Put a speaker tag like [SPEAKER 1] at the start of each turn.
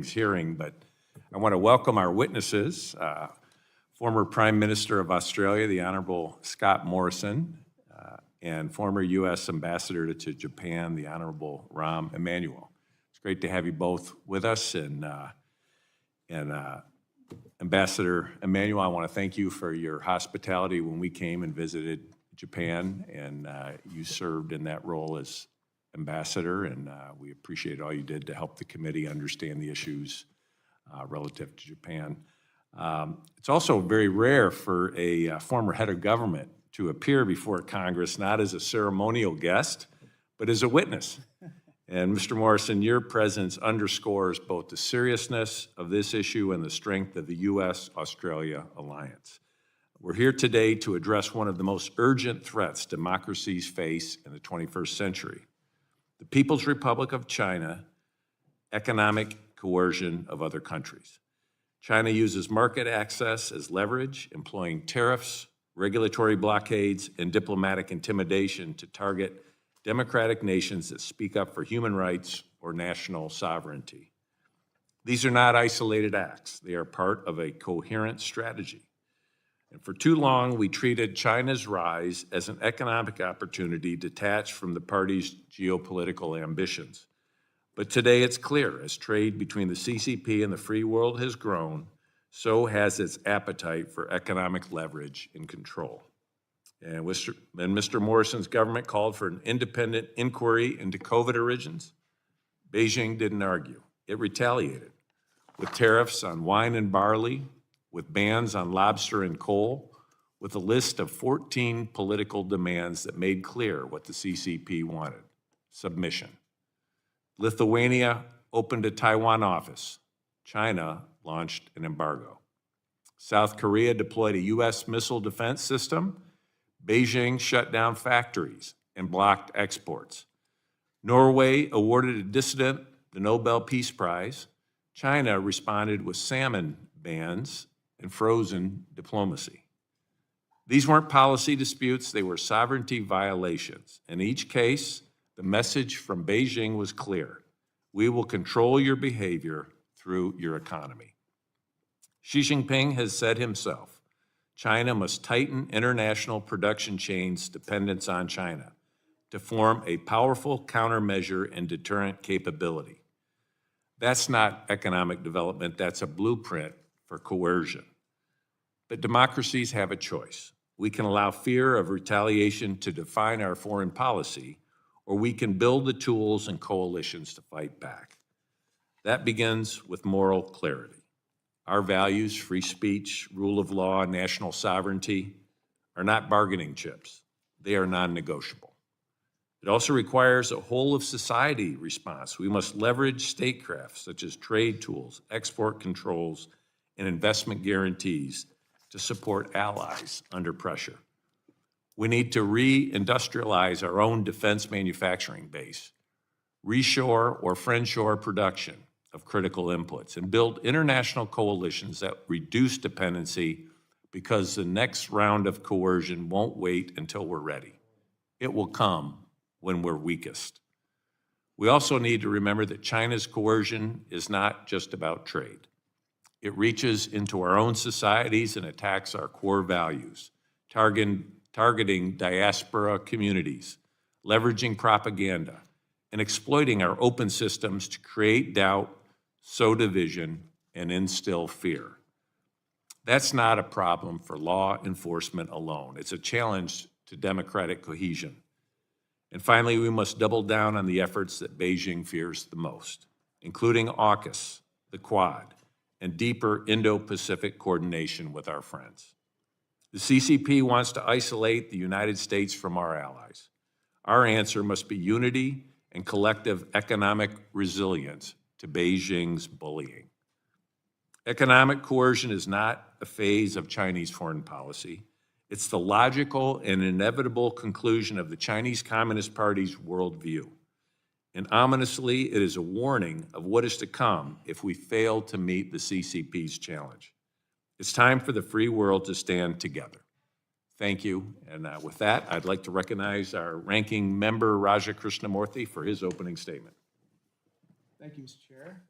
[SPEAKER 1] hearing, but I want to welcome our witnesses, former Prime Minister of Australia, the Honorable Scott Morrison, and former U.S. Ambassador to Japan, the Honorable Rahm Emanuel. It's great to have you both with us, and Ambassador Emanuel, I want to thank you for your hospitality when we came and visited Japan, and you served in that role as ambassador, and we appreciate all you did to help the committee understand the issues relative to Japan. It's also very rare for a former head of government to appear before Congress, not as a ceremonial guest, but as a witness. And Mr. Morrison, your presence underscores both the seriousness of this issue and the strength of the U.S.-Australia alliance. We're here today to address one of the most urgent threats democracies face in the 21st century: the People's Republic of China, economic coercion of other countries. China uses market access as leverage, employing tariffs, regulatory blockades, and diplomatic intimidation to target democratic nations that speak up for human rights or national sovereignty. These are not isolated acts. They are part of a coherent strategy. And for too long, we treated China's rise as an economic opportunity detached from the party's geopolitical ambitions. But today it's clear, as trade between the CCP and the free world has grown, so has its appetite for economic leverage and control. And Mr. Morrison's government called for an independent inquiry into COVID origins. Beijing didn't argue. It retaliated with tariffs on wine and barley, with bans on lobster and coal, with a list of 14 political demands that made clear what the CCP wanted: submission. Lithuania opened a Taiwan office. China launched an embargo. South Korea deployed a U.S. missile defense system. Beijing shut down factories and blocked exports. Norway awarded a dissident the Nobel Peace Prize. China responded with salmon bans and frozen diplomacy. These weren't policy disputes, they were sovereignty violations. In each case, the message from Beijing was clear: we will control your behavior through your economy. Xi Jinping has said himself, China must tighten international production chains' dependence on China to form a powerful countermeasure and deterrent capability. That's not economic development, that's a blueprint for coercion. But democracies have a choice. We can allow fear of retaliation to define our foreign policy, or we can build the tools and coalitions to fight back. That begins with moral clarity. Our values, free speech, rule of law, and national sovereignty, are not bargaining chips. They are non-negotiable. It also requires a whole-of-society response. We must leverage statecraft, such as trade tools, export controls, and investment guarantees to support allies under pressure. We need to re-industrialize our own defense manufacturing base, reshore or friendshore production of critical inputs, and build international coalitions that reduce dependency, because the next round of coercion won't wait until we're ready. It will come when we're weakest. We also need to remember that China's coercion is not just about trade. It reaches into our own societies and attacks our core values, targeting diaspora communities, leveraging propaganda, and exploiting our open systems to create doubt, sow division, and instill fear. That's not a problem for law enforcement alone. It's a challenge to democratic cohesion. And finally, we must double down on the efforts that Beijing fears the most, including AUKUS, the Quad, and deeper Indo-Pacific coordination with our friends. The CCP wants to isolate the United States from our allies. Our answer must be unity and collective economic resilience to Beijing's bullying. Economic coercion is not a phase of Chinese foreign policy. It's the logical and inevitable conclusion of the Chinese Communist Party's worldview. And ominously, it is a warning of what is to come if we fail to meet the CCP's challenge. It's time for the free world to stand together. Thank you. And with that, I'd like to recognize our ranking member, Raja Krishnamurthy, for his opening statement.
[SPEAKER 2] Thank you, Mr. Chair.